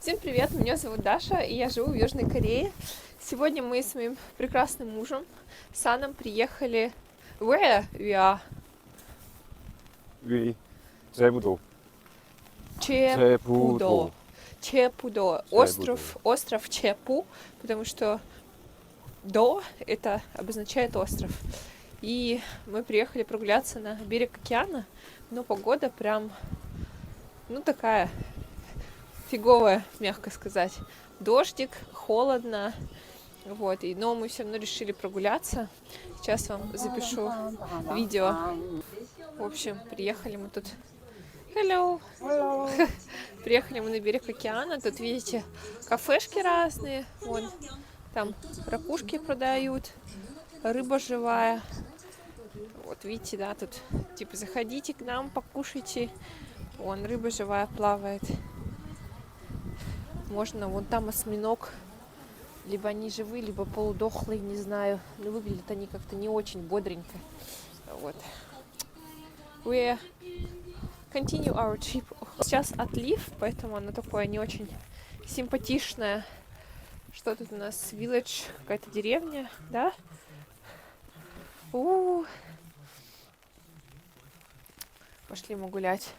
Всем привет, меня зовут Даша, и я живу в Южной Корее. Сегодня мы с моим прекрасным мужем Саном приехали... Where we are? 제부도. Чепудо. 제부도. Остров Чепу, потому что до это обозначает остров. И мы приехали прогуляться на берег океана, но погода прям, такая фиговая, мягко сказать. Дождик, холодно, вот, но мы все равно решили прогуляться. Сейчас вам запишу видео. В общем, приехали мы тут. Hello. Приехали мы на берег океана. Тут, видите, кафешки разные. Вон, там ракушки продают, рыба живая. Вот, видите, да, тут, типа, заходите к нам, покушайте. Вон, рыба живая плавает. Можно, вон там осьминог. Либо они живые, либо полудохлые, не знаю. Но выглядят они как-то не очень бодренько. Вот. We continue our trip. Сейчас отлив, поэтому оно такое не очень симпатичное. Что тут у нас? Village, какая-то деревня, да? Пошли мы гулять.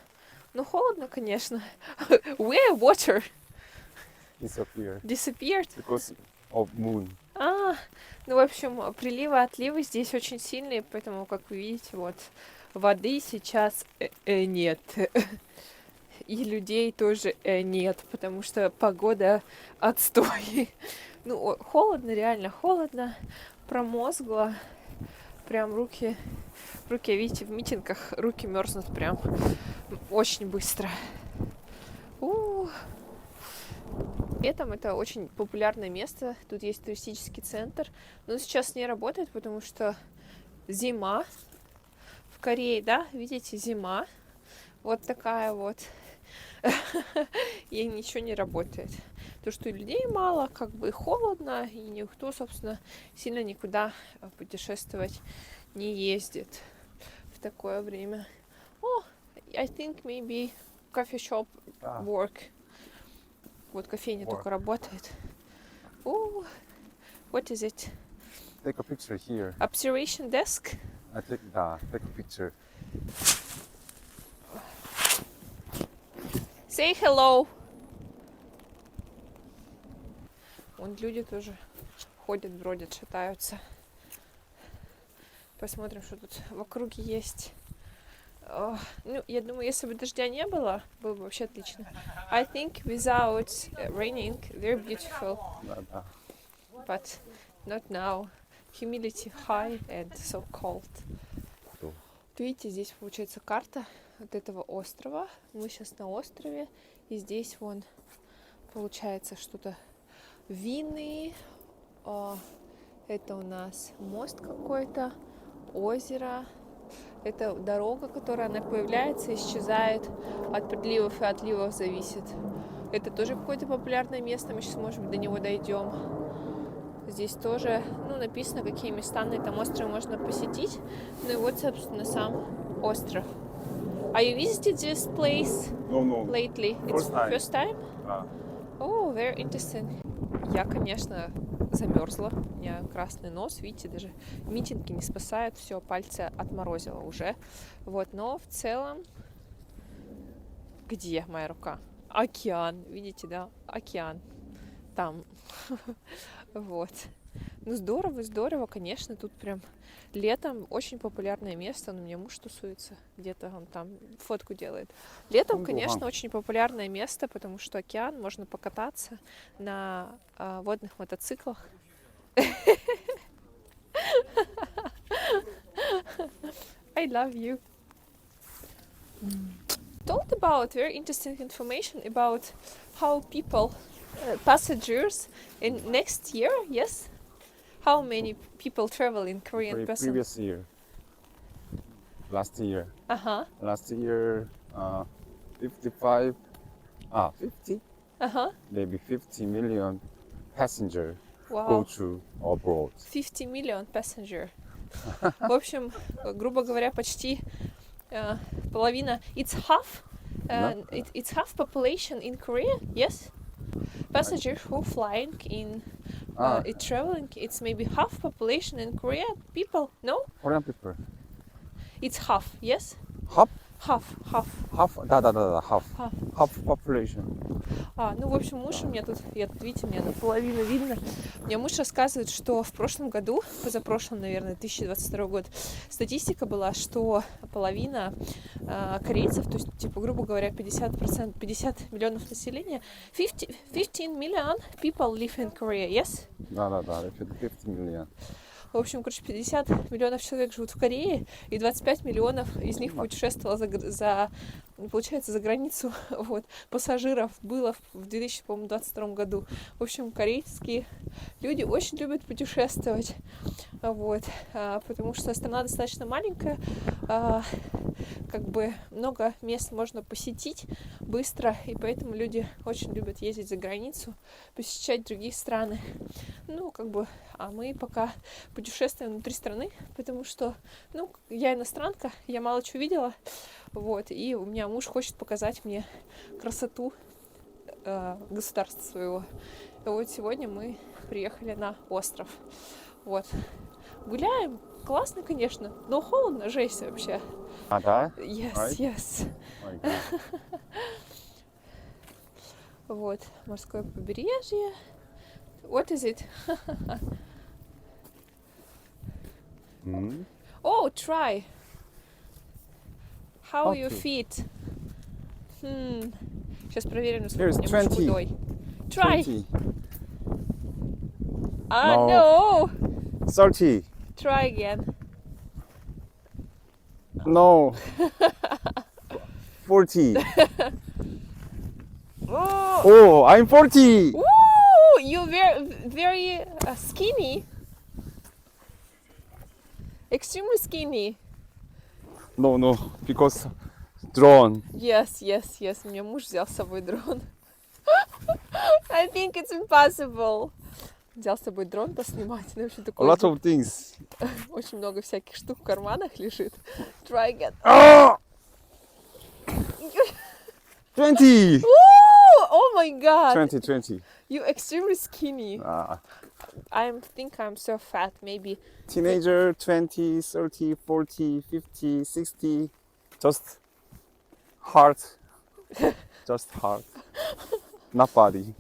Ну, холодно, конечно. Where water? Disappeared? Because of moon. Ну, в общем, приливы, отливы здесь очень сильные, поэтому, как вы видите, вот, воды сейчас нет. И людей тоже нет, потому что погода отстой. Ну, холодно, реально холодно, промозгло. Прям руки, видите, в митингах руки мерзнут прям очень быстро. Летом это очень популярное место. Тут есть туристический центр. Но сейчас не работает, потому что зима. В Корее, да, видите, зима. Вот такая вот. И ничего не работает. То, что людей мало, как бы холодно, и никто, собственно, сильно никуда путешествовать не ездит в такое время. I think maybe coffee shop work. Вот кофейня только работает. What is it? Take a picture here. Observation desk? Take a picture. Say hello. Вон люди тоже ходят, бродят, шатаются. Посмотрим, что тут в округе есть. Ну, я думаю, если бы дождя не было, было бы вообще отлично. I think without raining, they're beautiful. Да. But not now. Humidity high and so cold. Видите, здесь получается карта вот этого острова. Мы сейчас на острове. И здесь вон получается что-то винные. Это у нас мост какой-то, озеро. Это дорога, которая она появляется, исчезает, от приливов и отливов зависит. Это тоже какое-то популярное место, мы сейчас, может быть, до него дойдем. Здесь тоже, написано, какие места на этом острове можно посетить. Ну и вот, собственно, сам остров. Are you visited this place lately? It's first time? Oh, very interesting. Я, конечно, замерзла. У меня красный нос, видите, даже митинги не спасают. Все, пальцы отморозило уже. Вот, но в целом... Где моя рука? Океан, видите, да? Океан. Там. Вот. Ну, здорово, конечно. Тут прям летом очень популярное место. У меня муж тусуется. Где-то он там фотку делает. Летом, конечно, очень популярное место, потому что океан, можно покататься на водных мотоциклах. I love you. Told about very interesting information about how people, passengers, in next year, yes? How many people travel in Korean person? Previous year. Last year. Last year, 50? Maybe 50 million passenger go to abroad. 50 million passenger. В общем, грубо говоря, почти половина. It's half. It's half population in Korea, yes? Passengers who flying in, it traveling, it's maybe half population in Korea. People, no? Korean people. It's half, yes? Half? Half. Да, half. Half. Half population. Ну, в общем, муж у меня тут, видите, меня наполовину видно. Мне муж рассказывает, что в прошлом году, позапрошлом, наверное, 2022 год, статистика была, что половина корейцев, то есть, типа, грубо говоря, 50%, 50 миллионов населения, 15 million people live in Korea, yes? Да, 50 million. В общем, короче, 50 миллионов человек живут в Корее, и 25 миллионов из них путешествовало получается, за границу. Вот, пассажиров было в 2022 году. В общем, корейские люди очень любят путешествовать. Вот, потому что страна достаточно маленькая, как бы много мест можно посетить быстро, и поэтому люди очень любят ездить за границу, посещать другие страны. Ну, как бы, а мы пока путешествуем внутри страны, потому что, ну, я иностранка, я мало чего видела, вот, и у меня муж хочет показать мне красоту государства своего. И вот сегодня мы приехали на остров, вот, гуляем, классно, конечно, но холодно, жесть вообще. А, да? Yes, Right? yes. Oh, Вот, морское побережье. What is it? Oh, try. How your feet? Сейчас проверим, насколько Here's у меня муж 20. худой. Try. 20. No. 30. Try again. No. 40. Oh, I'm 40. Woo! You very skinny. Extremely skinny. No, because drone. Yes. У меня муж взял с собой дрон. I think it's impossible. Взял с собой дрон поснимать. Ну, вообще A такой lot of things. очень много всяких штук в карманах лежит. Try again. Oh! 20. Oh my god. 20. You extremely skinny. I think I'm so fat. Maybe. Teenager, 20, 30, 40, 50, 60. Just heart. Just heart. Not body.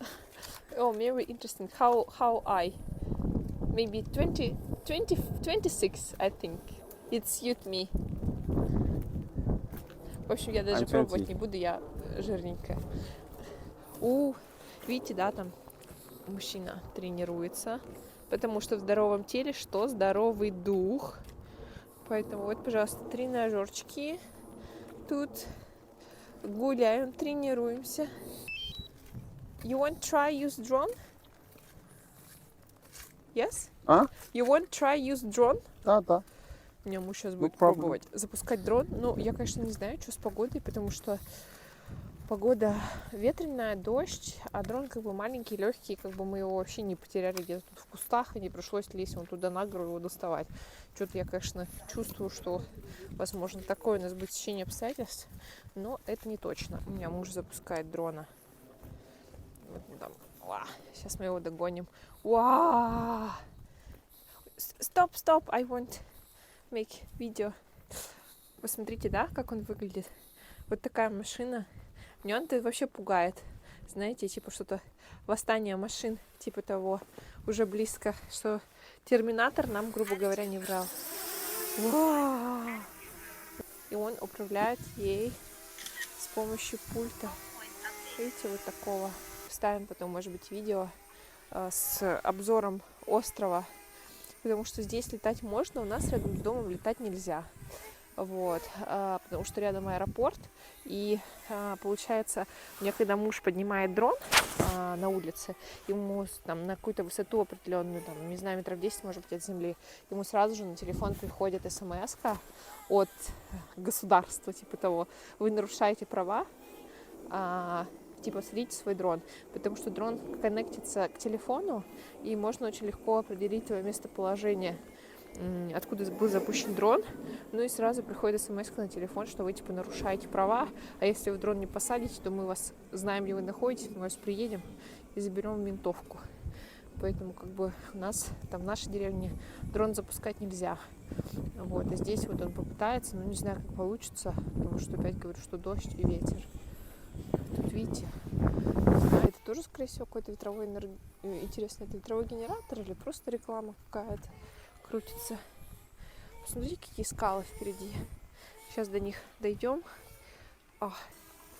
Oh, very interesting. How I? Maybe 26, I think. It suit me. В общем, я даже I'm 20. пробовать не буду, я жирненькая. Видите, да, там мужчина тренируется, потому что в здоровом теле что? Здоровый дух. Поэтому вот, пожалуйста, тренажерчики. Тут гуляем, тренируемся. You want try use drone? Yes? You want try use drone? Да. У меня муж сейчас будет пробовать запускать дрон. Ну, я, конечно, не знаю, что с погодой, потому что погода ветреная, дождь, а дрон как бы маленький, легкий, как бы мы его вообще не потеряли где-то тут в кустах, и не пришлось лезть вон туда на гору его доставать. Что-то я, конечно, чувствую, что, возможно, такое у нас будет течение обстоятельств, но это не точно. У меня муж запускает дрона. Вот там. Сейчас мы его догоним. Stop, I want make video. Посмотрите, да, как он выглядит. Вот такая машина. Мне он это вообще пугает. Знаете, типа что-то восстание машин, типа того, уже близко, что Терминатор нам, грубо говоря, не врал. И он управляет ей с помощью пульта. Видите, вот такого. Вставим потом, может быть, видео с обзором острова. Потому что здесь летать можно, у нас рядом с домом летать нельзя. Вот, потому что рядом аэропорт. И получается, у меня когда муж поднимает дрон на улице, ему там на какую-то высоту определенную, там, не знаю, метров 10, может быть, от земли, ему сразу же на телефон приходит смс-ка от государства, типа того: вы нарушаете права, типа садите свой дрон, потому что дрон коннектится к телефону, и можно очень легко определить твое местоположение, откуда был запущен дрон. Ну и сразу приходит смс на телефон, что вы типа нарушаете права, а если вы дрон не посадите, то мы вас знаем, где вы находитесь, мы вас приедем и заберем ментовку. Поэтому как бы у нас там в нашей деревне дрон запускать нельзя. Вот, а здесь вот он попытается, но не знаю, как получится, потому что опять говорю, что дождь и ветер. Тут видите, не знаю, это тоже, скорее всего, какой-то ветровой интересно, это ветровой генератор или просто реклама какая-то крутится. Посмотрите, какие скалы впереди. Сейчас до них дойдем.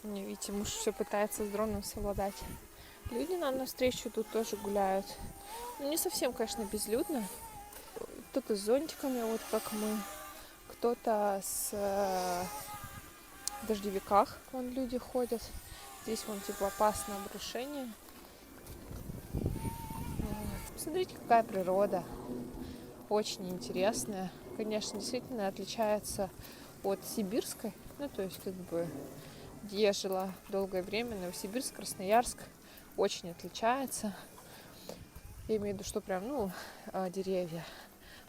Видите, муж все пытается с дроном совладать. Люди нам навстречу тут тоже гуляют. Ну, не совсем, конечно, безлюдно. Кто-то с зонтиками, вот как мы. Кто-то в дождевиках, вон люди ходят. Здесь вон типа опасное обрушение. Вот. Посмотрите, какая природа. Очень интересная. Конечно, действительно отличается от сибирской. Ну, то есть, как бы, где я жила долгое время, Новосибирск, Красноярск, очень отличается. Я имею в виду, что прям, деревья.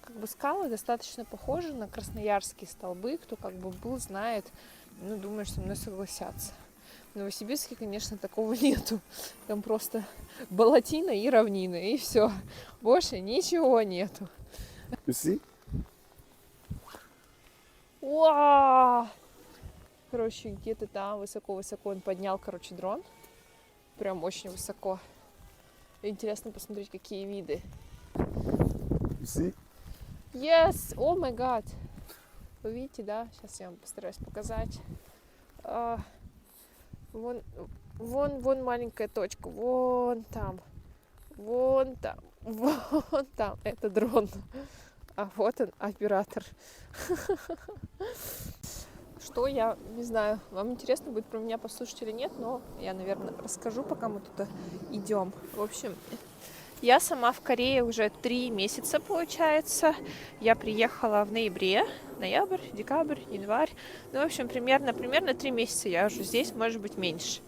Как бы скалы достаточно похожи на красноярские столбы. Кто как бы был, знает, думаю, что со мной согласятся. В Новосибирске, конечно, такого нету. Там просто болотина и равнина, и все. Больше ничего нету. You see? Вау! Короче, где-то там высоко-высоко он поднял, дрон. Прям очень высоко. Интересно посмотреть, какие виды. You see? Yes! О май гад! Вы видите, да? Сейчас я вам постараюсь показать. Вон маленькая точка. Вон там. Вон там. Это дрон. А вот он, оператор. Что я не знаю, вам интересно будет про меня послушать или нет, но я, наверное, расскажу, пока мы тут идем. В общем, я сама в Корее уже 3 месяца, получается. Я приехала в ноябре, ноябрь, декабрь, январь. В общем, примерно 3 месяца я уже здесь, может быть, меньше.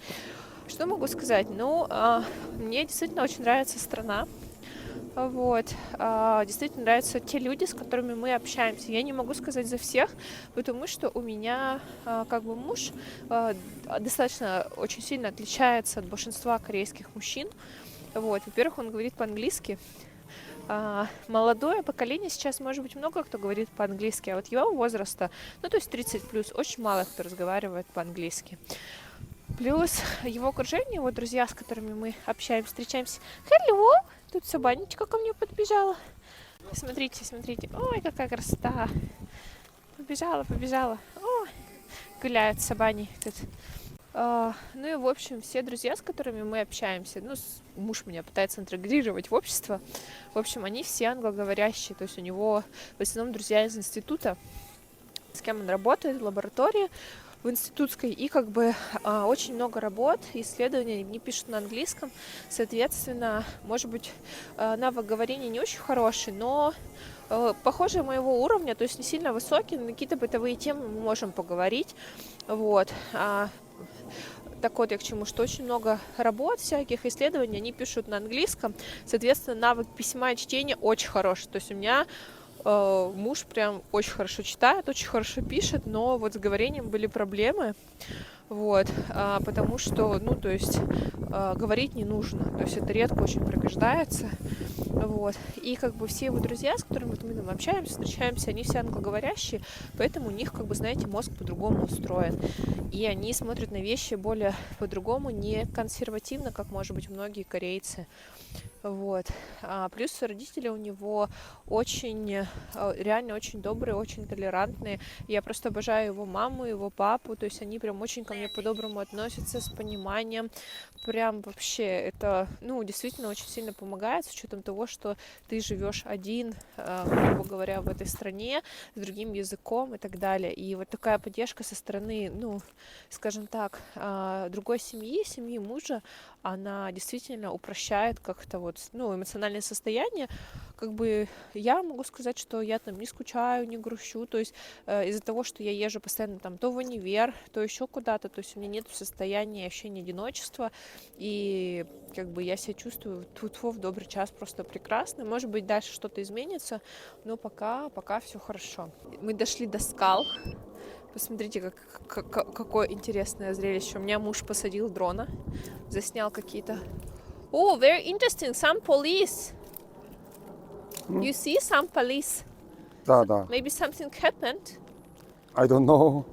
Что могу сказать? Мне действительно очень нравится страна. Вот. Действительно нравятся те люди, с которыми мы общаемся. Я не могу сказать за всех, потому что у меня муж достаточно очень сильно отличается от большинства корейских мужчин. Вот. Во-первых, он говорит по-английски. Молодое поколение сейчас, может быть, много кто говорит по-английски, а вот его возраста, то есть 30+, очень мало кто разговаривает по-английски. Плюс его окружение, вот друзья, с которыми мы общаемся, встречаемся. Hello! Тут собачка ко мне подбежала. Смотрите. Ой, какая красота. Побежала. О, гуляют собаки тут. И, в общем, все друзья, с которыми мы общаемся, муж меня пытается интегрировать в общество. В общем, они все англоговорящие. То есть у него в основном друзья из института, с кем он работает в лаборатории, в институтской, и очень много работ, исследований они пишут на английском, соответственно, может быть, навык говорения не очень хороший, но похоже моего уровня, то есть не сильно высокий, на какие-то бытовые темы мы можем поговорить, вот. Так вот, я к чему, что очень много работ, всяких исследований, они пишут на английском, соответственно, навык письма и чтения очень хороший, то есть у меня муж прям очень хорошо читает, очень хорошо пишет, но вот с говорением были проблемы, вот, потому что, говорить не нужно, то есть это редко очень пригождается, вот, и все его друзья, с которыми мы там общаемся, встречаемся, они все англоговорящие, поэтому у них, мозг по-другому устроен, и они смотрят на вещи более по-другому, не консервативно, как, может быть, многие корейцы. Вот. Плюс родители у него реально очень добрые, очень толерантные. Я просто обожаю его маму, его папу. То есть они прям очень ко мне по-доброму относятся, с пониманием. Прям вообще это, действительно очень сильно помогает, с учетом того, что ты живешь один, грубо говоря, в этой стране, с другим языком и так далее. И вот такая поддержка со стороны, скажем так, другой семьи мужа, она действительно упрощает как-то эмоциональное состояние. Я могу сказать, что я там не скучаю, не грущу, то есть из-за того, что я езжу постоянно там то в универ, то еще куда-то, то есть у меня нет состояния ощущения одиночества, и я себя чувствую в добрый час просто прекрасно. Может быть, дальше что-то изменится, но пока все хорошо. Мы дошли до скал. Посмотрите, какое интересное зрелище. У меня муж посадил дрона, заснял какие-то Oh, very interesting. Some police. You see some police. Да, да. Maybe something happened. I don't know.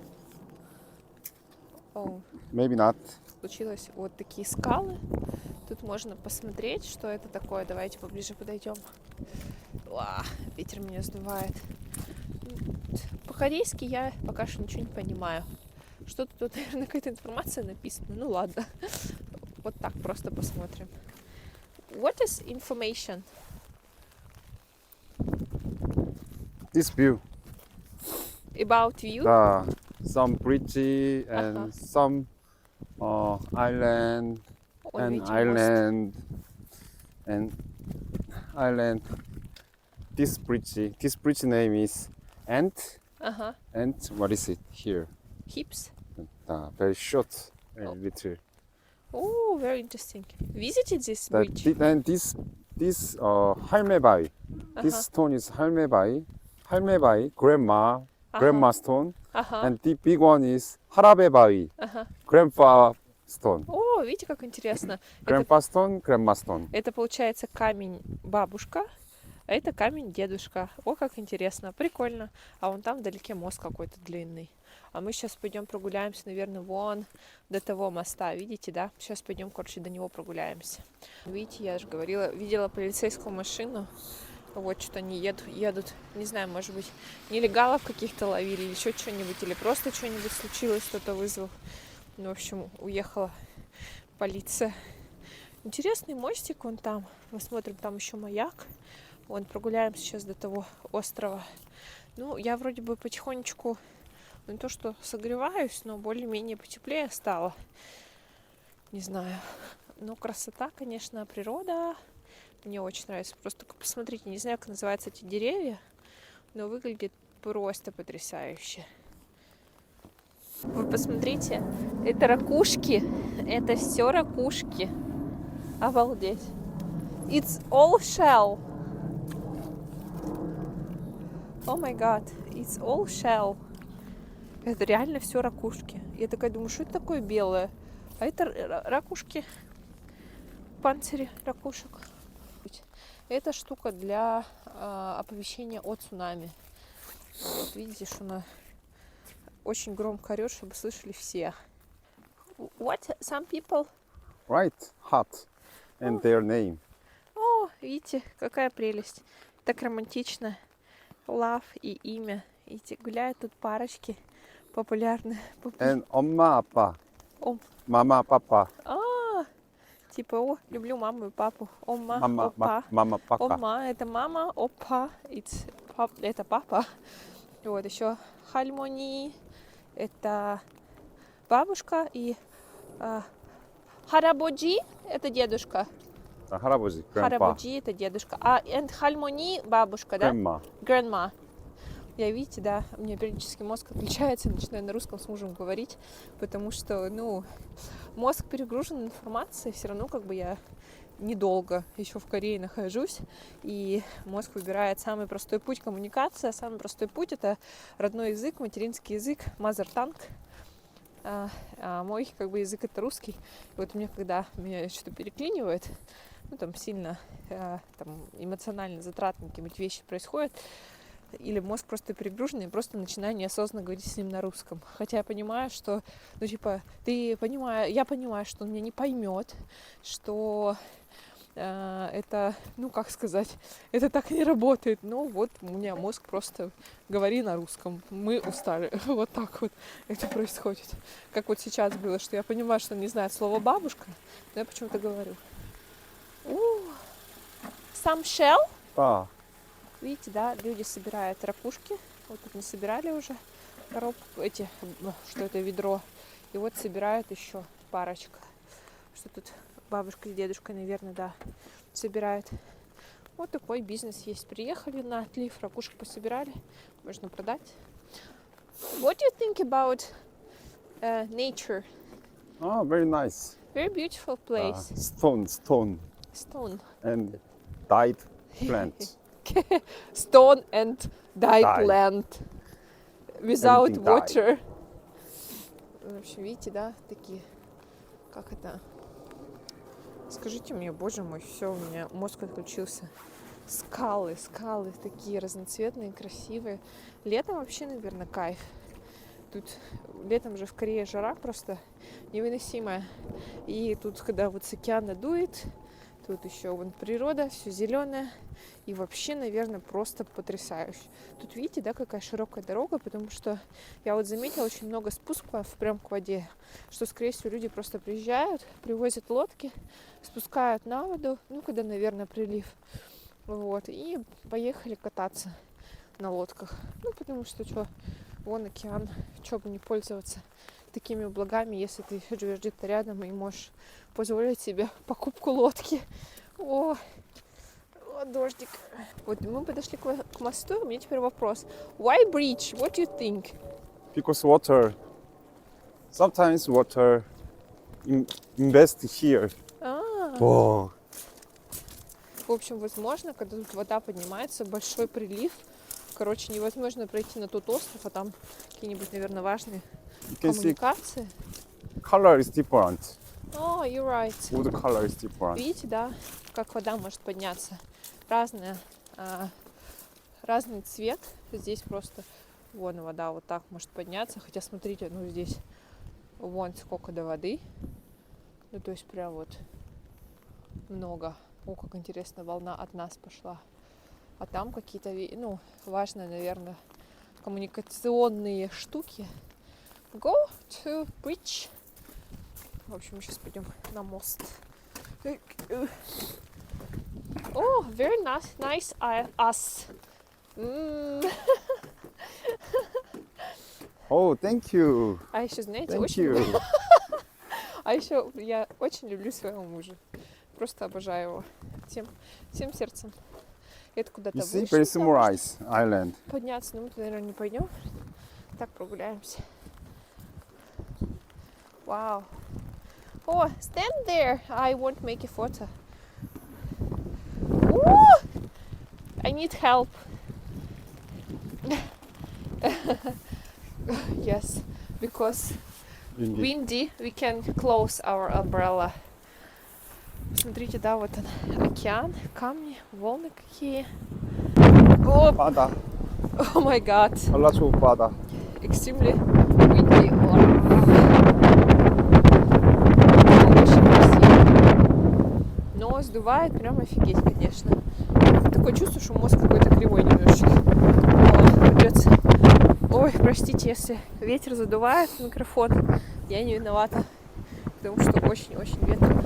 Oh, Maybe not. случилось вот такие скалы. Тут можно посмотреть, что это такое. Давайте поближе подойдем. Уа, ветер меня сдувает. По-корейски я пока что ничего не понимаю. Что-то тут, наверное, какая-то информация написана. Ну ладно. Вот так просто посмотрим. What is information? This view. About view? Да. Some bridge and some island Он, and видите, island and island. This bridge name is Ant. Ага. And what is it here? Hips. Very short and little. Oh, very interesting. Visited this That, bridge? and this 할매바위. This stone is 할매바위. 할매바위, grandma stone. Ага. And the big one is 할아베바위, Ага. grandpa stone. О, видите, как интересно. Grandpa stone, grandma stone. Это получается камень бабушка, а это камень дедушка. О, как интересно, прикольно. А вон там вдалеке мост какой-то длинный. А мы сейчас пойдем прогуляемся, наверное, вон до того моста. Видите, да? Сейчас пойдем, короче, до него прогуляемся. Видите, я же говорила, видела полицейскую машину. Вот что они едут. Не знаю, может быть, нелегалов каких-то ловили или еще что-нибудь, или просто что-нибудь случилось, кто-то вызвал. Ну, в общем, уехала полиция. Интересный мостик вон там. Мы смотрим, там еще маяк. Вон, прогуляемся сейчас до того острова. Ну, я вроде бы потихонечку, не то что согреваюсь, но более-менее потеплее стало. Не знаю. Ну, красота, конечно, природа. Мне очень нравится. Просто посмотрите, не знаю, как называются эти деревья, но выглядит просто потрясающе. Вы посмотрите, это ракушки. Это все ракушки. Обалдеть. It's all shell. О май гад. It's all shell. Это реально все ракушки. Я такая думаю, что это такое белое? А это ракушки. Панцири ракушек. Это штука для оповещения о цунами. Вот видите, что она очень громко орет, чтобы слышали все. What? Some people? Right, hot. And their name. О, видите, какая прелесть. Так романтично. Love и имя. Видите, гуляют тут парочки популярные. And 엄마, 아빠. Мама, папа. Типа, о, люблю маму и папу. Ома, Мама, опа. мама, папа. Ома, это мама, опа, это папа. Вот еще хальмони, это бабушка, и харабоджи, это дедушка. 할아버지, grandpa. Харабоджи, это дедушка. А хальмони, бабушка, да? Grandma. Grandma. Я, видите, да, у меня периодически мозг отключается, начинаю на русском с мужем говорить, потому что, ну, мозг перегружен информацией, все равно как бы я недолго еще в Корее нахожусь, и мозг выбирает самый простой путь коммуникации, а самый простой путь — это родной язык, материнский язык, mother tongue, а мой как бы язык — это русский. И вот мне, когда меня что-то переклинивает, ну, там сильно там, эмоционально затратно какие-нибудь вещи происходят, или мозг просто перегружен, и просто начинаю неосознанно говорить с ним на русском. Хотя я понимаю, что, ну, типа, я понимаю, что он меня не поймет, что это, ну, как сказать, это так не работает. Но вот у меня мозг просто говори на русском. Мы устали. Вот так вот это происходит. Как вот сейчас было, что я понимаю, что он не знает слово бабушка, но я почему-то говорю. Some shell? Да. Видите, да, люди собирают ракушки. Вот тут насобирали уже коробку, что это ведро. И вот собирают еще парочка. Что тут бабушка с дедушкой, наверное, да, собирают. Вот такой бизнес есть. Приехали на отлив, ракушек пособирали. Можно продать. What do you think about nature? Oh, very nice. Very beautiful place. Stone. Stone. And dyed plant. Stone and dry Dye. plant. Without Everything water. В общем, видите, да, такие, как это, Скажите мне, боже мой, все, у меня мозг отключился. Скалы, скалы такие разноцветные, красивые. Летом вообще, наверное, кайф. Тут летом же в Корее жара просто невыносимая. И тут, когда вот с океана дует, тут еще вон природа, все зеленое. И вообще, наверное, просто потрясающе. Тут видите, да, какая широкая дорога, потому что я вот заметила очень много спусков прям к воде, что, скорее всего, люди просто приезжают, привозят лодки, спускают на воду, ну, когда, наверное, прилив, вот, и поехали кататься на лодках. Ну, потому что, что, вон океан, что бы не пользоваться такими благами, если ты живешь где-то рядом и можешь позволить себе покупку лодки. О, дождик. Вот мы подошли к мосту. У меня теперь вопрос. Why bridge? What do you think? Because water. Sometimes water invest here. Whoa. В общем, возможно, когда тут вода поднимается, большой прилив. Короче, невозможно пройти на тот остров, а там какие-нибудь, наверное, важные коммуникации. Color is different. Oh, you're right. Wood color is different. Видите, да, как вода может подняться. Разный цвет. Здесь просто вон вода вот так может подняться. Хотя, смотрите, ну здесь вон сколько до воды. Ну, то есть прям вот много. О, как интересно, волна от нас пошла. А там какие-то, ну, важные, наверное, коммуникационные штуки. Go to bridge. В общем, сейчас пойдем на мост. Oh, very nice us. Oh, thank you. А еще, знаете, Thank очень... you. А еще я очень люблю своего мужа. Просто обожаю его. Всем сердцем. Это куда-то You see, выше. Bersumurice Island. Подняться, но мы туда, наверное, не пойдем. Так, прогуляемся. Вау. Oh, stand there. I won't make a photo. Ooh, I need help. Yes, because windy, we can close our umbrella. Смотрите, да, вот он, океан, камни, волны какие. О, 바다. oh my god. 알라초 바다. Extremely windy. Очень красиво. Но сдувает прям офигеть, конечно. Такое чувство, что мозг какой-то кривой немножечко. О, придется. Ой, простите, если ветер задувает микрофон. Я не виновата. Потому что очень-очень ветрено.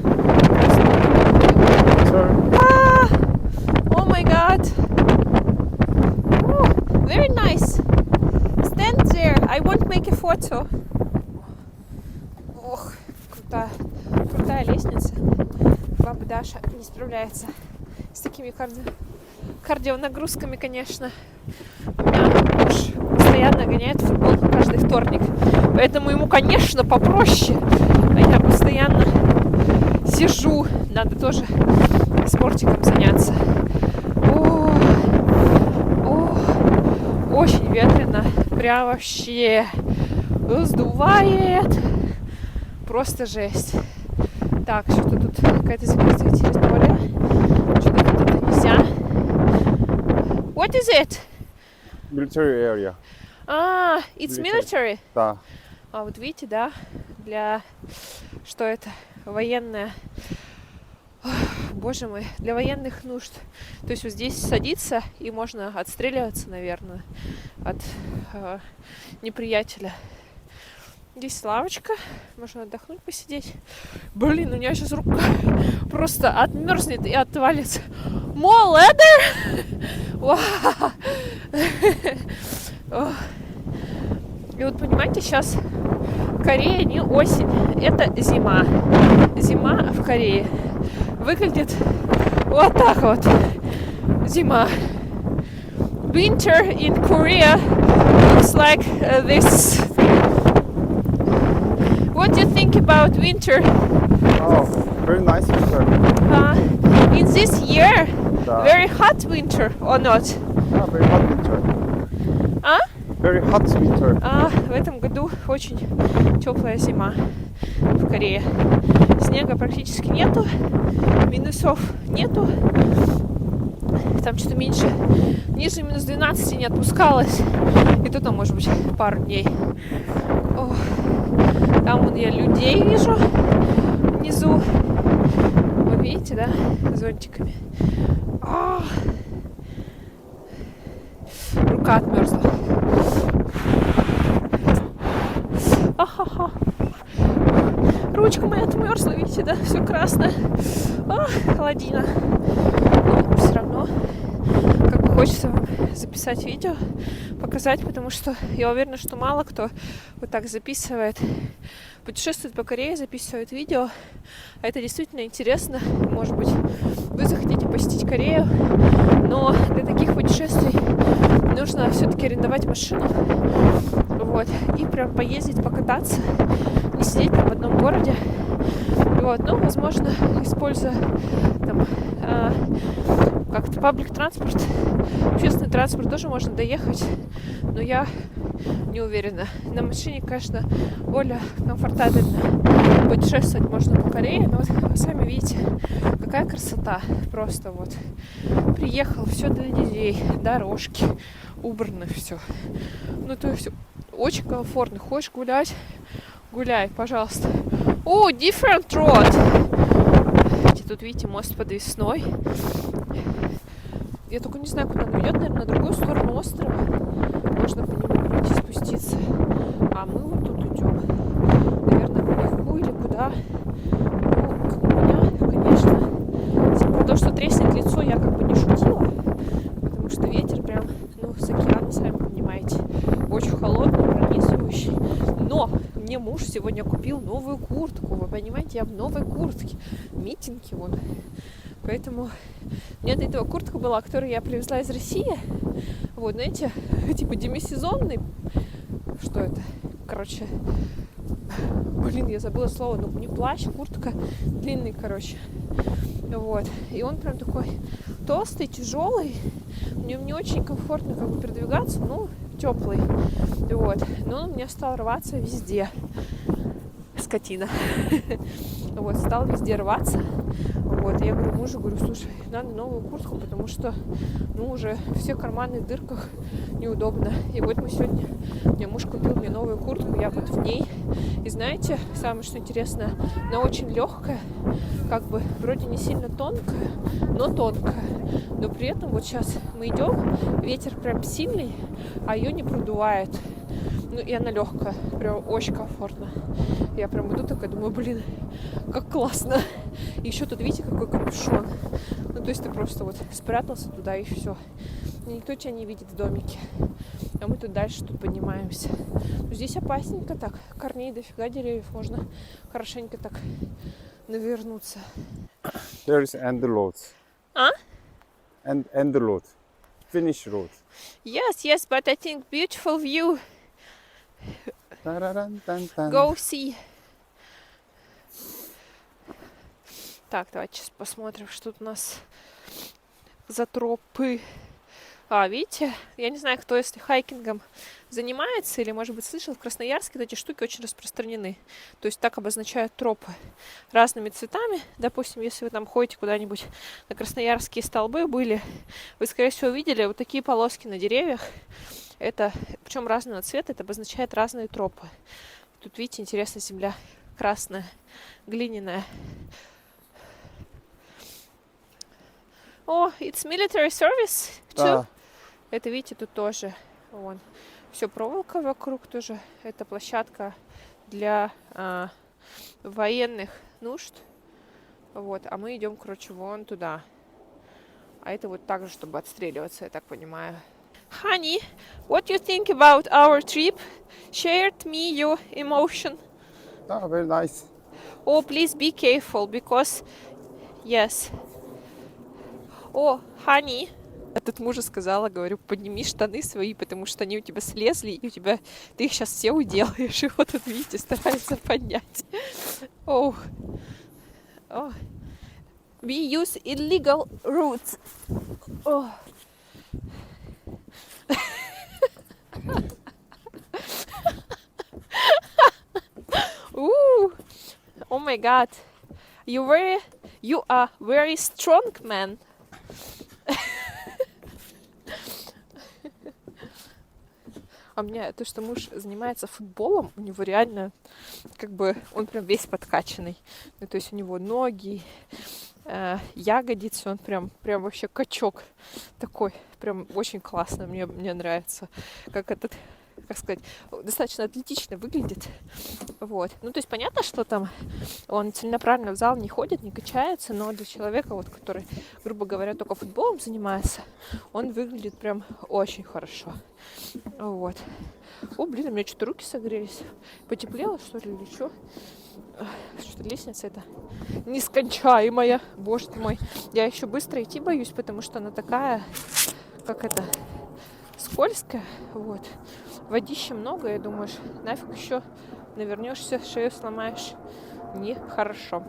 О май гад. Very nice. Stand there. I won't make a photo. Ох, крутая лестница. Баба Даша не справляется с такими кардионагрузками, конечно. Меня муж постоянно гоняет в футбол каждый вторник. Поэтому ему, конечно, попроще. А я постоянно сижу. Надо тоже спортиком заняться. Очень ветрено. Прям вообще сдувает. Просто жесть. Так, что-то тут какая-то закрытая территория. Что-то тут нельзя. What is it? Military area. It's military. Да. А вот видите, да, что это? Военная. Боже мой, для военных нужд. То есть вот здесь садиться и можно отстреливаться, наверное, от неприятеля. Здесь лавочка, можно отдохнуть, посидеть. Блин, у меня сейчас рука просто отмерзнет и отвалится. More leather! И вот понимаете, сейчас Корея не осень, это зима. Зима в Корее выглядит вот так вот. Зима. Winter in Korea looks like this. What do you think about winter? Oh, very nice winter. In this year, Да. very hot winter or not? Yeah, very hot winter. Very hot winter. В этом году очень теплая зима в Корее. Снега практически нету, минусов нету. Там что-то меньше, ниже минус 12 не отпускалось. И то там может быть пару дней. Ох. Там вот я людей вижу внизу. Вы видите, да? Зонтиками. Ох. Рука отмерзла. Ахаха. Ручка моя отмерзла, видите, да? Все красное. Холодина. Но все равно как бы хочется вам записать видео, показать, потому что я уверена, что мало кто вот так записывает, путешествует по Корее, записывает видео. А это действительно интересно. Может быть, вы захотите посетить Корею, но для таких путешествий нужно все-таки арендовать машину. Вот. И прям поездить, покататься, не сидеть там в одном городе. Вот. Ну, возможно, используя там как-то паблик транспорт, общественный транспорт тоже можно доехать, но я не уверена. На машине, конечно, более комфортабельно путешествовать можно по Корее, но вот вы сами видите, какая красота. Просто вот приехал, все для детей, дорожки, убрано все. Ну, то есть очень комфортно. Хочешь гулять? Гуляй, пожалуйста. О, different road. Тут, видите, мост подвесной. Я только не знаю, куда он ведет, наверное, на другую сторону острова. Можно по нему пройти, спуститься. А мы вот тут идем. Наверное, наверху или куда. Ну, у меня, конечно, про то, что треснет лицо, я как бы не шутила. Потому что ветер прям, ну, с океана, сами понимаете, очень холодный, пронизывающий. Но мне муж сегодня купил новую куртку. Вы понимаете, я в новой куртке. Митинги вон. Поэтому у меня до этого куртка была, которую я привезла из России. Вот, знаете, типа демисезонный. Что это? Короче, блин, я забыла слово. Ну, не плащ, куртка длинный, короче. Вот. И он прям такой толстый, тяжелый. Мне не очень комфортно как бы передвигаться, ну, теплый. Вот. Но он у меня стал рваться везде. Скотина. Вот, стал везде рваться. Вот, я говорю мужу, говорю, слушай, надо новую куртку, потому что, ну, уже все карманы в дырках, неудобно. И вот мы сегодня, у меня муж купил мне новую куртку, я вот в ней. И знаете, самое что интересное, она очень легкая, как бы вроде не сильно тонкая, но тонкая. Но при этом вот сейчас мы идем, ветер прям сильный, а ее не продувает. Ну, и она легкая, прям очень комфортно. Я прям иду такая, думаю, блин, как классно. И еще тут, видите, какой капюшон. Ну, то есть ты просто вот спрятался туда и все. Никто тебя не видит в домике. А мы тут дальше тут поднимаемся. Но здесь опасненько так. Корней дофига деревьев. Можно хорошенько так навернуться. There is end road. А? End road. Finish road. Yes, but I think beautiful view. Go see. Так, давайте сейчас посмотрим, что тут у нас за тропы. Видите, я не знаю, кто, если хайкингом занимается или, может быть, слышал, в Красноярске эти штуки очень распространены. То есть так обозначают тропы разными цветами. Допустим, если вы там ходите куда-нибудь на красноярские столбы были, вы, скорее всего, видели вот такие полоски на деревьях. Это, причем разного цвета, это обозначает разные тропы. Тут, видите, интересная земля красная, глиняная. О, it's military service too. Это, видите, тут тоже вон, все проволока вокруг тоже. Это площадка для военных нужд. Вот, а мы идем, короче, вон туда. А это вот так же, чтобы отстреливаться, я так понимаю. Honey, what do you think about our trip? Share me your emotion. Very nice. Oh, please be careful, because... Yes. О, honey. Я тут мужу сказала, говорю, подними штаны свои, потому что они у тебя слезли, и у тебя... Ты их сейчас все уделаешь. И вот тут, видите, старается поднять. Oh. Oh. We use illegal routes. Oh. my God. You are very strong man. А у меня то, что муж занимается футболом, у него реально, как бы, он прям весь подкачанный. Ну, то есть у него ноги, ягодицы, он прям вообще качок такой. Прям очень классно, мне нравится. Как этот, как сказать, достаточно атлетично выглядит. Вот. Ну, то есть понятно, что там он целенаправленно в зал не ходит, не качается, но для человека, вот, который, грубо говоря, только футболом занимается, он выглядит прям очень хорошо. Вот. О, блин, у меня что-то руки согрелись. Потеплело, что ли, или что? Что-то лестница эта нескончаемая. Боже ты мой. Я еще быстро идти боюсь, потому что она такая, как это, скользкая. Вот. Водища много, и думаешь, нафиг еще навернешься, шею сломаешь. Нехорошо.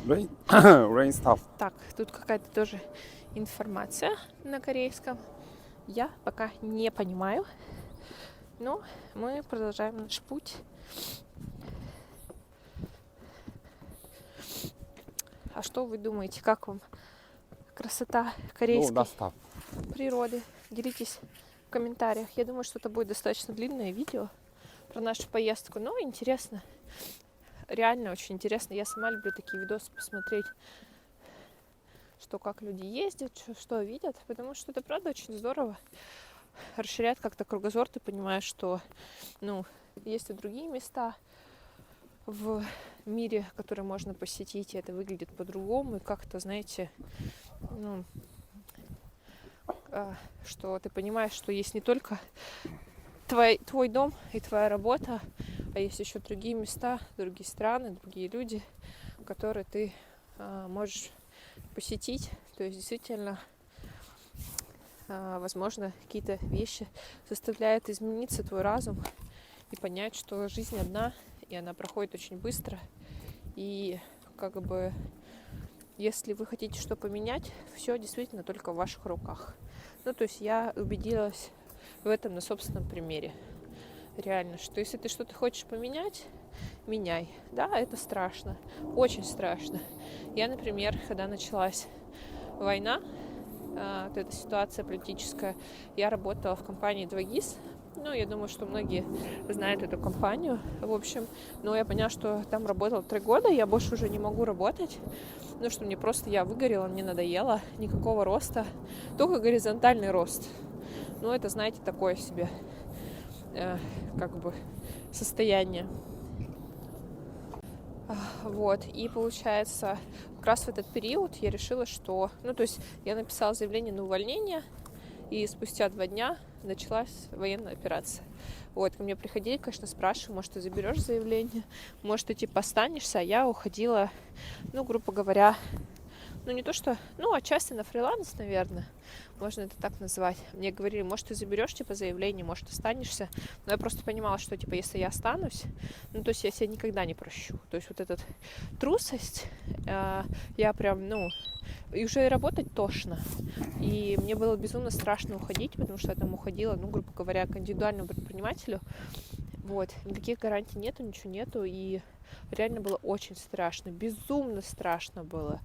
Rain stuff. Так, тут какая-то тоже информация на корейском. Я пока не понимаю. Но мы продолжаем наш путь. А что вы думаете, как вам красота корейской природы? Делитесь в комментариях. Я думаю, что это будет достаточно длинное видео про нашу поездку, но интересно. Реально очень интересно. Я сама люблю такие видосы посмотреть, что как люди ездят, что видят, потому что это правда очень здорово. Расширяет как-то кругозор, ты понимаешь, что, ну, есть и другие места в мире, которые можно посетить, и это выглядит по-другому, и как-то, знаете, ну, что ты понимаешь, что есть не только твой дом и твоя работа, а есть еще другие места, другие страны, другие люди, которые ты можешь посетить. То есть действительно, возможно, какие-то вещи заставляют измениться твой разум и понять, что жизнь одна, и она проходит очень быстро. И как бы, если вы хотите что поменять, все действительно только в ваших руках. Ну, то есть я убедилась в этом на собственном примере. Реально, что если ты что-то хочешь поменять, меняй. Да, это страшно, очень страшно. Я, например, когда началась война, вот эта ситуация политическая, я работала в компании 2GIS. Ну, я думаю, что многие знают эту компанию. В общем, но я поняла, что там работала 3 года, я больше уже не могу работать. Ну, что мне просто, я выгорела, мне надоело. Никакого роста, только горизонтальный рост. Ну, это, знаете, такое себе как бы состояние. Вот, и получается, как раз в этот период я решила, что... Ну, то есть я написала заявление на увольнение, и спустя 2 дня началась военная операция. Вот, ко мне приходили, конечно, спрашивали, может, ты заберешь заявление, может, ты, типа, останешься, а я уходила, ну, грубо говоря, ну, не то что... Ну, отчасти на фриланс, наверное, можно это так назвать. Мне говорили, может, ты заберешь, типа, заявление, может, останешься. Но я просто понимала, что, типа, если я останусь, ну, то есть я себя никогда не прощу. То есть вот эта трусость, я прям, ну, и уже работать тошно. И мне было безумно страшно уходить, потому что я там уходила, ну, грубо говоря, к индивидуальному предпринимателю. Вот, никаких гарантий нету, ничего нету, и реально было очень страшно, безумно страшно было.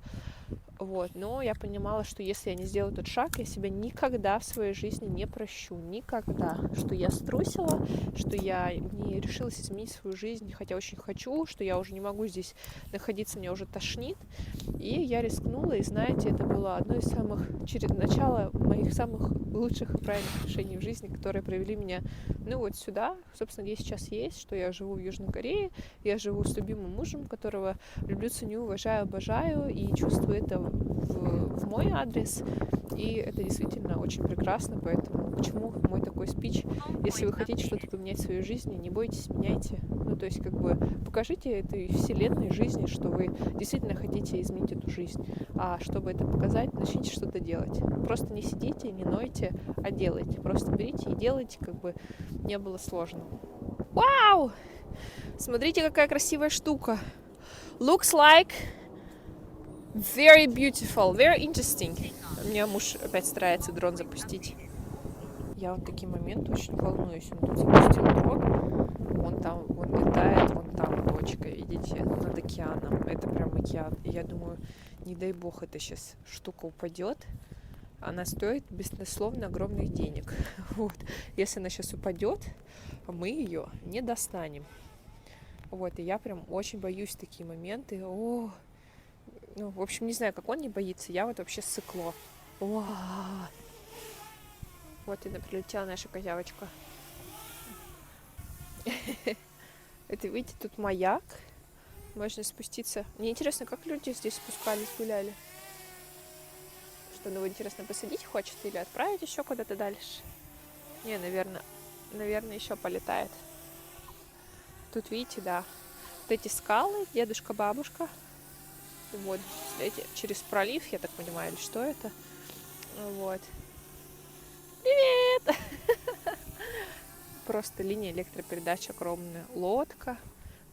Вот, но я понимала, что если я не сделаю этот шаг, я себя никогда в своей жизни не прощу, никогда, что я струсила, что я не решилась изменить свою жизнь, хотя очень хочу, что я уже не могу здесь находиться, меня уже тошнит, и я рискнула, и знаете, это было одно из начала моих самых лучших и правильных решений в жизни, которые привели меня, ну, вот сюда, собственно, где я сейчас есть, что я живу в Южной Корее, я живу с любимым мужем, которого люблю, ценю, уважаю, обожаю, и чувствую это в мой адрес, и это действительно очень прекрасно, поэтому к чему мой такой спич? Если вы хотите что-то поменять в своей жизни, не бойтесь, меняйте. Ну, то есть, как бы, покажите этой вселенной жизни, что вы действительно хотите изменить эту жизнь. А чтобы это показать, начните что-то делать. Просто не сидите, не нойте, а делайте. Просто берите и делайте, как бы не было сложно. Вау! Смотрите, какая красивая штука. Looks like very beautiful, very interesting. У меня муж опять старается дрон запустить. я вот такие моменты очень волнуюсь. Он тут запустил дрон, он летает, вон там точка, видите, над океаном. Это прям океан. И я думаю, не дай бог, эта сейчас штука упадет. Она стоит бессловно огромных денег. Вот. Если она сейчас упадет, мы ее не достанем. Вот, и я прям очень боюсь такие моменты. О, ну, в общем, не знаю, как он не боится. Я вот вообще сыкло. О, вот и прилетела наша козявочка. Это, видите, тут маяк. Можно спуститься. Мне интересно, как люди здесь спускались, гуляли. Что, ну, интересно, посадить хочет или отправить еще куда-то дальше? Не, наверное, еще полетает. Тут, видите, да, вот эти скалы, дедушка, бабушка. Вот, эти, через пролив, я так понимаю, или что это? Вот. Привет! Просто линия электропередач огромная. Лодка,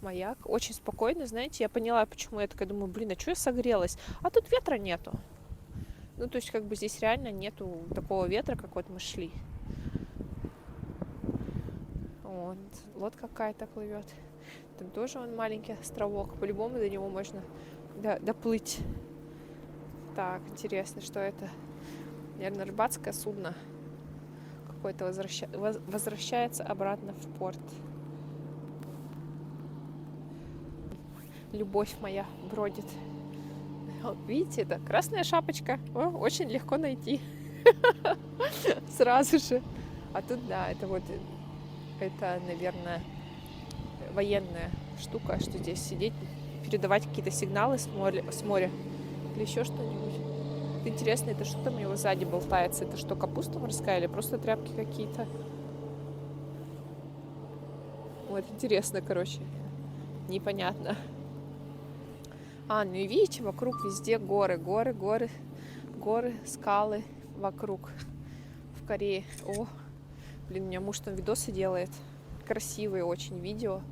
маяк. Очень спокойно, знаете, я поняла, почему я такая думаю, блин, а что я согрелась? А тут ветра нету. Ну, то есть, как бы здесь реально нету такого ветра, как вот мы шли. Вот, лодка какая-то плывет. Там тоже он маленький островок. По-любому до него можно доплыть. Так, интересно, что это? Наверное, рыбацкое судно. Какое-то возвращается обратно в порт. Любовь моя бродит. Видите, это красная шапочка. О, очень легко найти. Сразу же. А тут, да, это вот, это, наверное, военная штука, что здесь сидеть, передавать какие-то сигналы с моря или еще что-нибудь. Интересно, это что там у него сзади болтается? Это что, капуста морская или просто тряпки какие-то? Вот, интересно, короче. Непонятно. Ну и видите, вокруг везде горы, скалы вокруг. В Корее. О, блин, у меня муж там видосы делает. Красивые очень видео.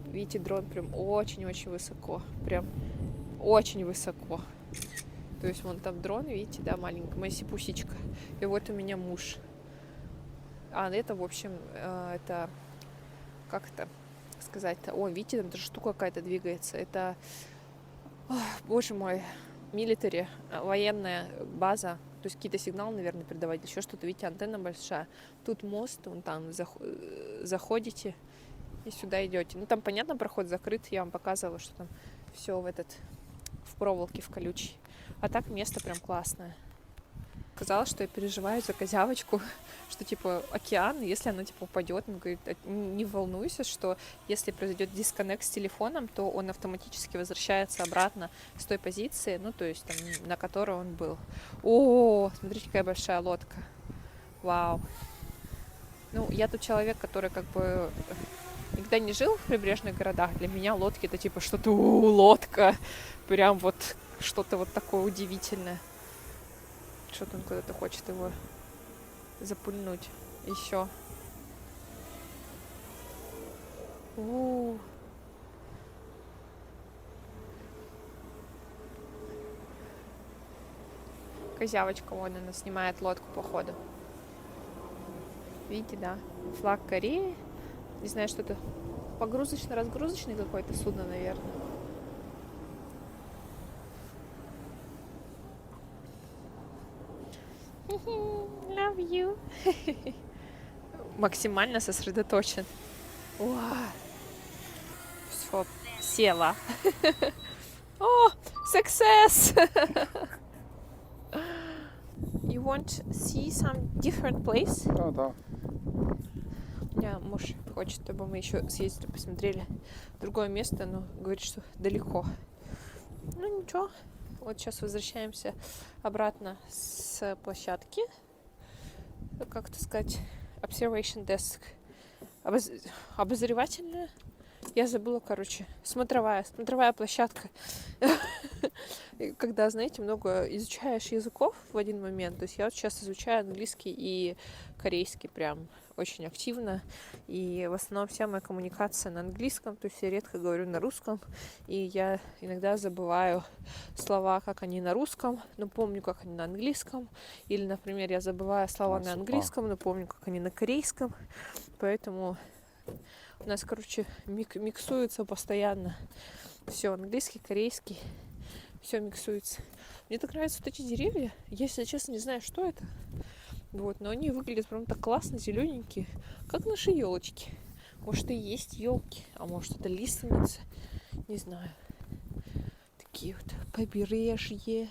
Видите, дрон прям очень-очень высоко. Прям очень высоко. То есть вон там дрон, видите, да, маленькая, моя сипусечка. И вот у меня муж. Это, в общем, это, как это сказать-то? О, видите, там даже штука какая-то двигается. Это, боже мой, милитари, военная база. То есть какие-то сигналы, наверное, передавать. Еще что-то, видите, антенна большая. Тут мост, вон там заходите и сюда идете. Ну, там, понятно, проход закрыт. Я вам показывала, что там все в проволоке, в колючей. А так место прям классное. Сказала, что я переживаю за козявочку, что типа океан, если она типа упадет, он говорит, не волнуйся, что если произойдет дисконнект с телефоном, то он автоматически возвращается обратно с той позиции, ну то есть там, на которой он был. О, смотрите, какая большая лодка. Вау. Ну, я тут человек, который как бы никогда не жил в прибрежных городах. Для меня лодки это типа что-то лодка. Прям вот что-то вот такое удивительное. Что-то он куда-то хочет его запульнуть. Еще. Козявочка, вон она снимает лодку, походу. Видите, да? Флаг Кореи. Не знаю, что это. Погрузочно-разгрузочный какое-то судно, наверное. Love you. Максимально сосредоточен. Все, села. О, success! You want to see some different place? Да. У меня муж хочет, чтобы мы еще съездили, посмотрели другое место, но говорит, что далеко. Ну ничего. Вот сейчас возвращаемся обратно с площадки. Как это сказать? Observation desk. Обозревательная. Я забыла, короче, смотровая площадка. Когда, знаете, много изучаешь языков в один момент. То есть я вот сейчас изучаю английский и корейский прям очень активно. И в основном вся моя коммуникация на английском. То есть я редко говорю на русском. И я иногда забываю слова, как они на русском, но помню, как они на английском. Или, например, я забываю слова на английском, но помню, как они на корейском. Поэтому у нас, короче, миксуется постоянно. Все, английский, корейский. Все миксуется. Мне так нравятся вот эти деревья. Я, если честно, не знаю, что это. Вот, но они выглядят прям так классно, зелененькие, как наши елочки. Может, и есть елки, а может, это лиственница. Не знаю. Такие вот побережье.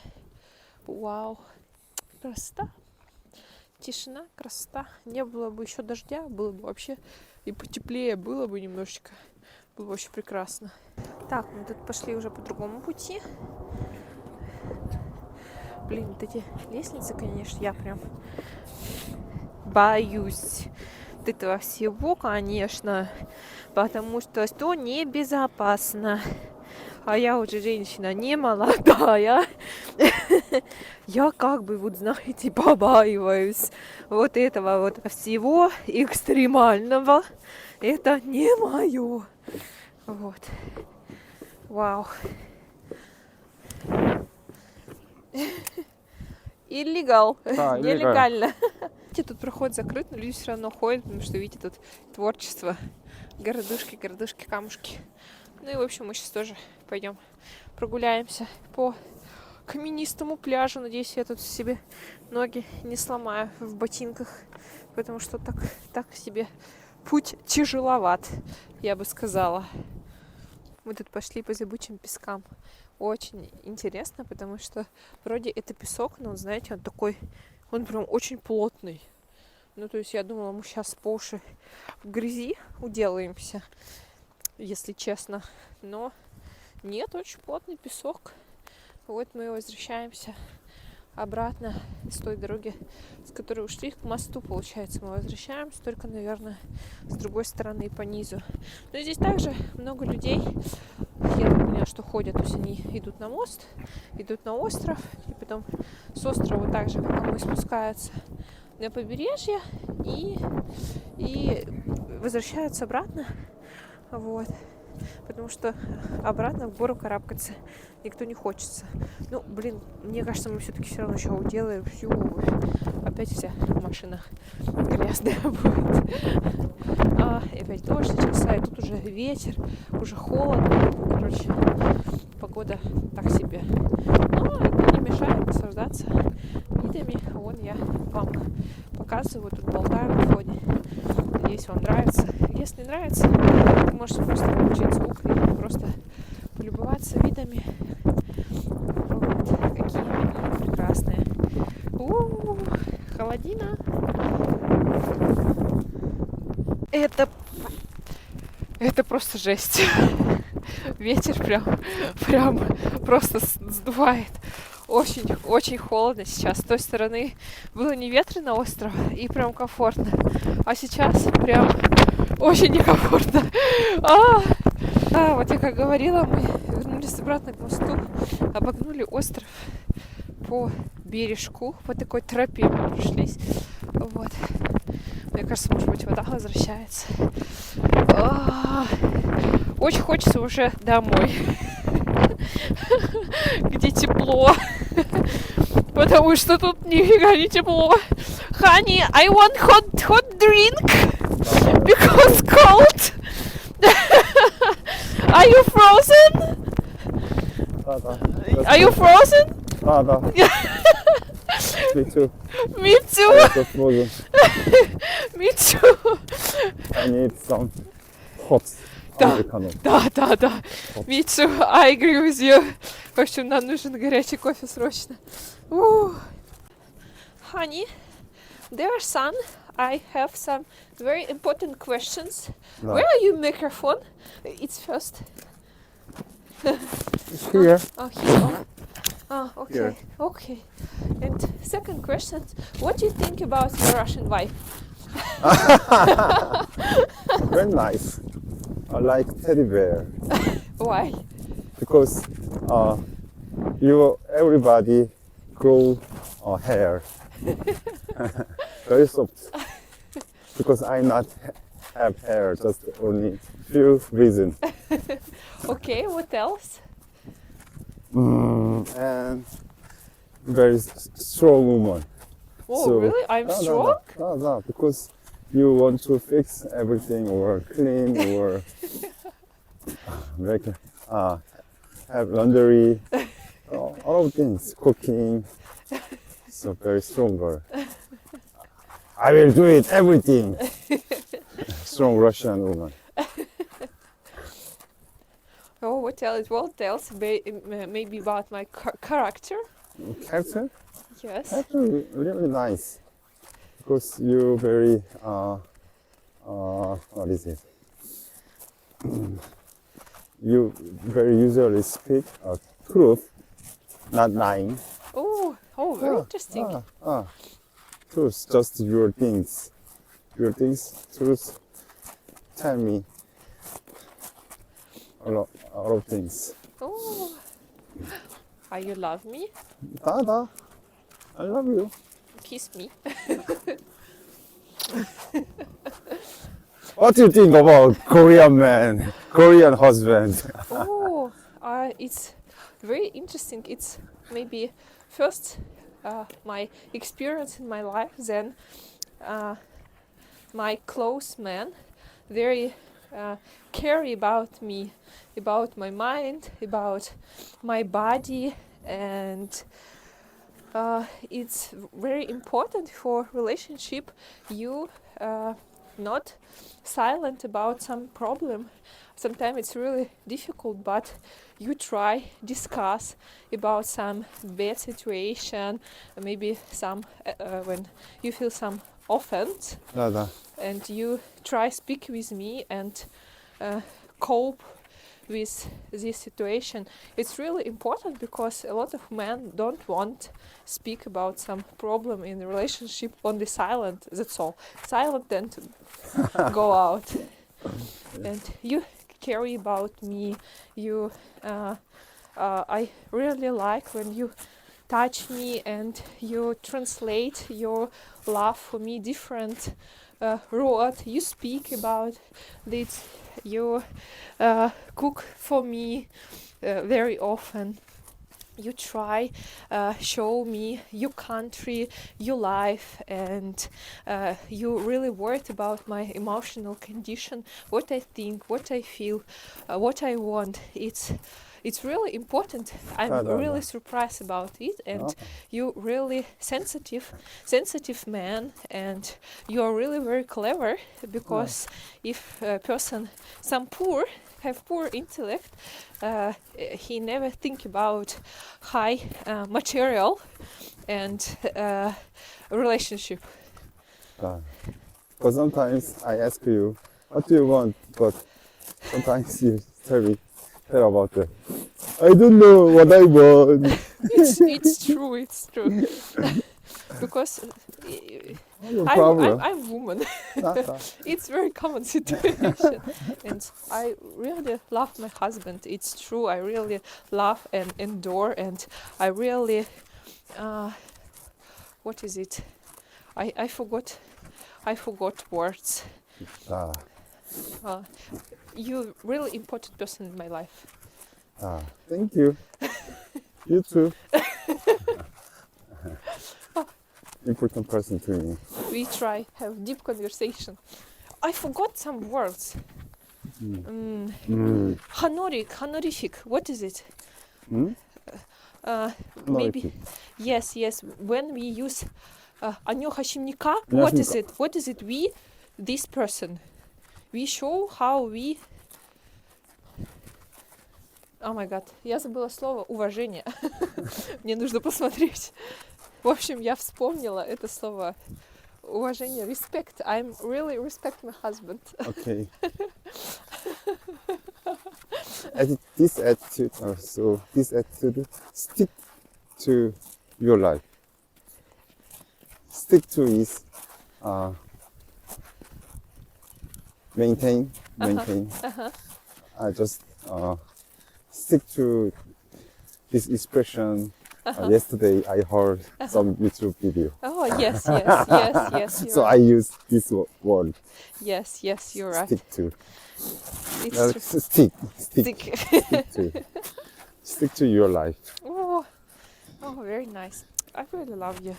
Вау. Красота. Тишина, красота. Не было бы еще дождя, было бы вообще и потеплее, было бы немножечко. Было бы очень прекрасно. Так, мы тут пошли уже по другому пути. Блин, вот эти лестницы, конечно, я прям боюсь от этого всего, конечно, потому что небезопасно. А я уже женщина не молодая. Я как бы, вот знаете, побаиваюсь вот этого вот всего экстремального. Это не мое. Вот. Вау. Иллегал. Да, Нелегально. Тут проход закрыт, но люди все равно ходят, потому что, видите, тут творчество. Городушки, камушки. Ну и, в общем, мы сейчас тоже пойдем прогуляемся по каменистому пляжу. Надеюсь, я тут себе ноги не сломаю в ботинках, потому что так себе путь тяжеловат, я бы сказала. Мы тут пошли по зыбучим пескам. Очень интересно, потому что вроде это песок, но, знаете, он прям очень плотный. Ну, то есть я думала, мы сейчас по уши в грязи уделаемся, если честно. Но нет, очень плотный песок. Вот мы возвращаемся обратно с той дороги, с которой ушли к мосту, получается. Мы возвращаемся, только, наверное, с другой стороны по низу. Но здесь также много людей. Я так поняла, что ходят, то есть они идут на мост, идут на остров, и потом с острова так же, как и мы, спускаются на побережье и возвращаются обратно. Вот. Потому что обратно в гору карабкаться никто не хочется. Ну, блин, мне кажется, мы все-таки все равно еще уделаем. Фью, опять вся машина грязная будет. И опять дождь начался, и тут уже ветер, уже холодно. Короче, погода так себе. Но это не мешает наслаждаться видами. Вон я вам показываю, тут болтаю на фоне. Надеюсь, вам нравится. Если нравится, вы можете просто включить звук и просто полюбоваться видами. Вот, какие они прекрасные. Холодина. Это просто жесть. Ветер прям просто сдувает. Очень холодно сейчас. С той стороны было не ветрено остров и прям комфортно. А сейчас прям очень некомфортно. Вот я как говорила, мы вернулись обратно к мосту, обогнули остров по бережку, по такой тропе мы прошлись. Вот. Мне кажется, может быть, вода возвращается. Очень хочется уже домой, где тепло, потому что тут нифига не тепло. Honey, I want hot drink because cold. Are you frozen? Да. Are you frozen? Да. Me too. Me too. I'm so frozen. Me too. I need some hot americano. Да. Me too. I agree with you. В общем, нам нужен горячий кофе срочно. Honey, dear son, I have some very important questions. No. Where are your microphone? It's first. It's here. Here. Okay. Here. Okay. And second question, what do you think about your Russian wife? Very nice. like teddy bear Why? because everybody grow hair very soft because I not have hair, just only few reasons. Okay, what else? And very strong woman. Oh, really? I'm strong? No, because you want to fix everything or clean or make have laundry, all of things, cooking. So very stronger. I will do it, everything. Strong Russian woman. Oh, what else? What else? Maybe about my character? Character? Yes. Character really nice. Because you very, what is it? You very usually speak truth, not lying. Oh, very interesting. Truth, just your things. Your things, truth. Tell me a lot of things. Oh, are you love me? Da. I love you. Kiss me. What do you think about Korean man, Korean husband? Oh, it's very interesting. It's maybe first my experience in my life, then my close man, very care about me, about my mind, about my body, and it's very important for relationship. You not silent about some problem. Sometimes it's really difficult, but you try discuss about some bad situation, maybe some when you feel some offense, Da. and you try speak with me and cope with this situation. It's really important because a lot of men don't want speak about some problem in the relationship, only silent, that's all. Silent and go out. And you care about me. You I really like when you touch me and you translate your love for me different word. You speak about this. You cook for me very often. You try show me your country, your life, and you really worried about my emotional condition, what I think, what I feel, what I want. It's really important. I'm really surprised about it, and you really sensitive man, and you are really very clever, because if a person have poor intellect, he never think about high material and relationship. Because sometimes I ask you, what do you want? But sometimes you tell about that. I don't know what I want. It's true. Because I'm woman. It's very common situation, and I really love my husband. It's true. I really love and adore, and I really what is it? I forgot words. You really important person in my life. Thank you. You too. Important person to me. We try have deep conversation. I forgot some words. Honorific. What is it? Maybe. Yes. When we use Анёха-щемника, what is it? What is it? We, this person. We show how we. Oh my god, я забыла слово уважение. Мне нужно посмотреть. В общем, я вспомнила это слово уважение, respect. I'm really respect my husband. Okay. This attitude stick to your life. Stick to is maintain maintain. I just stick to this expression. Yesterday I heard some YouTube video. Oh, yes, you're So I right. use this word. Yes, you're right. Stick to. It's true. Stick Stick. to. Stick to your life. Oh, very nice. I really love you.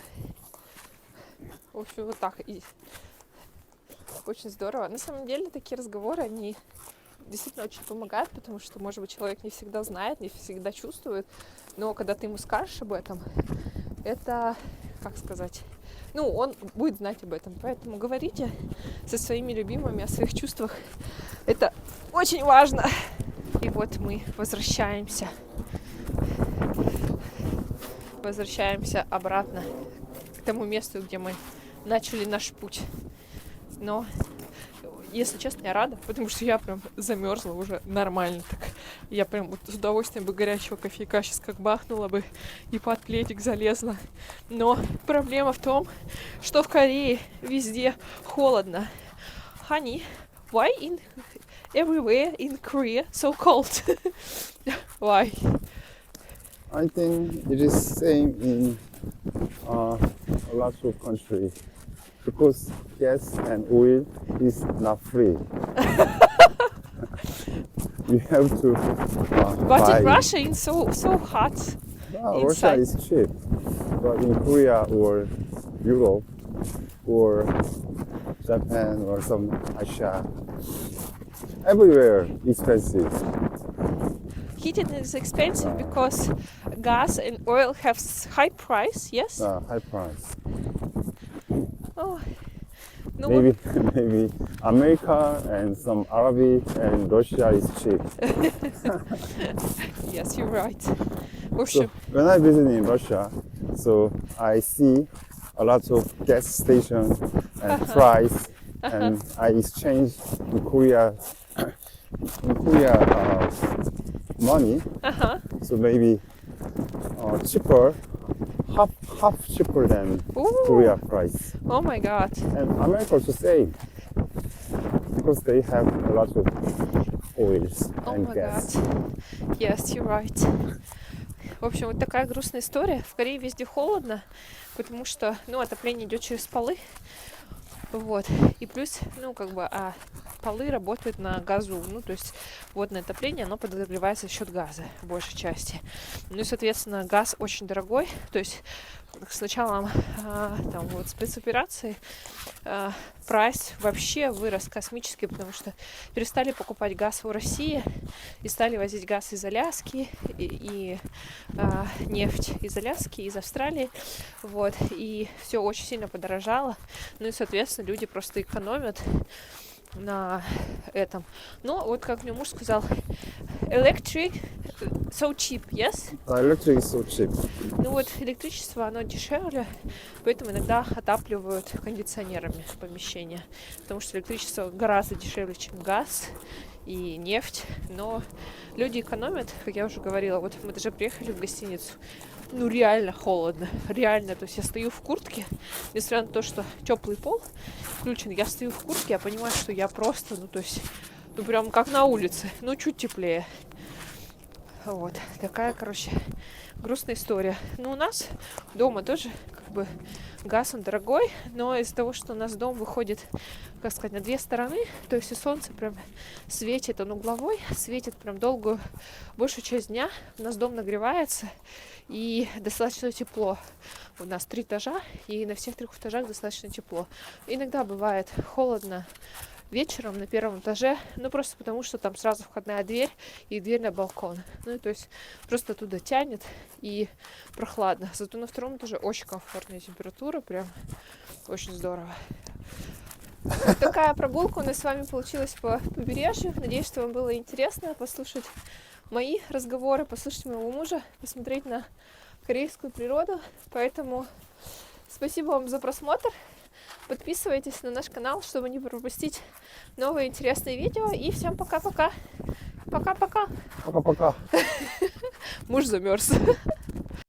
В общем, вот так. И очень здорово. На самом деле, такие разговоры, они действительно очень помогают, потому что, может быть, человек не всегда знает, не всегда чувствует, но когда ты ему скажешь об этом, это, как сказать, ну, он будет знать об этом. Поэтому говорите со своими любимыми о своих чувствах. Это очень важно. И вот мы возвращаемся обратно к тому месту, где мы начали наш путь. Но, если честно, я рада, потому что я прям замерзла уже нормально так. Я прям вот с удовольствием бы горячего кофейка сейчас как бахнула бы и под пледик залезла. Но проблема в том, что в Корее везде холодно. Honey, why everywhere in Korea so cold? Why? I think it is same in a lot of countries because gas and oil is not free. You have to But buy. in Russia it's so hot. Russia inside. is cheap, but in Korea or Europe or Japan or some Asia, everywhere expensive. Heating is expensive because gas and oil have high price, yes? High price. Oh, no, Maybe America and some Arabic and Russia is cheap. yes, you're right. В So общем, when I visit in Russia, so I see a lot of gas station and price, and I exchange in Korea money. So maybe cheaper, half cheaper than Ooh. Korea price. oh my god. And America also same because they have a lot of oils Oh and my gas. god. Yes, you're right. В общем, вот такая грустная история. В Корее везде холодно, потому что, ну, отопление идет через полы. Вот. И плюс, ну, как бы, полы работают на газу. Ну, то есть водное отопление, оно подогревается за счет газа в большей части. Ну и, соответственно, газ очень дорогой. То есть с началом там, вот, спецоперации прайс вообще вырос космически, потому что перестали покупать газ в России и стали возить газ из Аляски и нефть из Аляски, из Австралии. Вот. И все очень сильно подорожало. Ну и, соответственно, люди просто экономят на этом. Но вот как мне муж сказал, electric so cheap, yes? Electric is so cheap. Ну вот электричество, оно дешевле, поэтому иногда отапливают кондиционерами помещения, потому что электричество гораздо дешевле, чем газ и нефть, но люди экономят, как я уже говорила. Вот мы даже приехали в гостиницу, ну реально холодно, реально, то есть я стою в куртке, несмотря на то, что теплый пол включен, я стою в куртке, я понимаю, что я просто, ну то есть, ну прям как на улице, ну чуть теплее. Вот, такая, короче, грустная история. Ну, у нас дома тоже, как бы, газ, он дорогой, но из-за того, что у нас дом выходит, как сказать, на две стороны, то есть и солнце прям светит, он угловой, светит прям долгую, большую часть дня, у нас дом нагревается, и достаточно тепло. У нас 3 этажа, и на всех 3 этажах достаточно тепло. Иногда бывает холодно вечером на 1 этаже, ну просто потому, что там сразу входная дверь и дверь на балкон. Ну, то есть просто оттуда тянет и прохладно. Зато на 2 этаже очень комфортная температура, прям очень здорово. Вот такая прогулка у нас с вами получилась по побережью. Надеюсь, что вам было интересно послушать мои разговоры, послушать моего мужа, посмотреть на корейскую природу. Поэтому спасибо вам за просмотр. Подписывайтесь на наш канал, чтобы не пропустить новые интересные видео. И всем пока-пока. Пока-пока. Пока-пока. Муж замерз.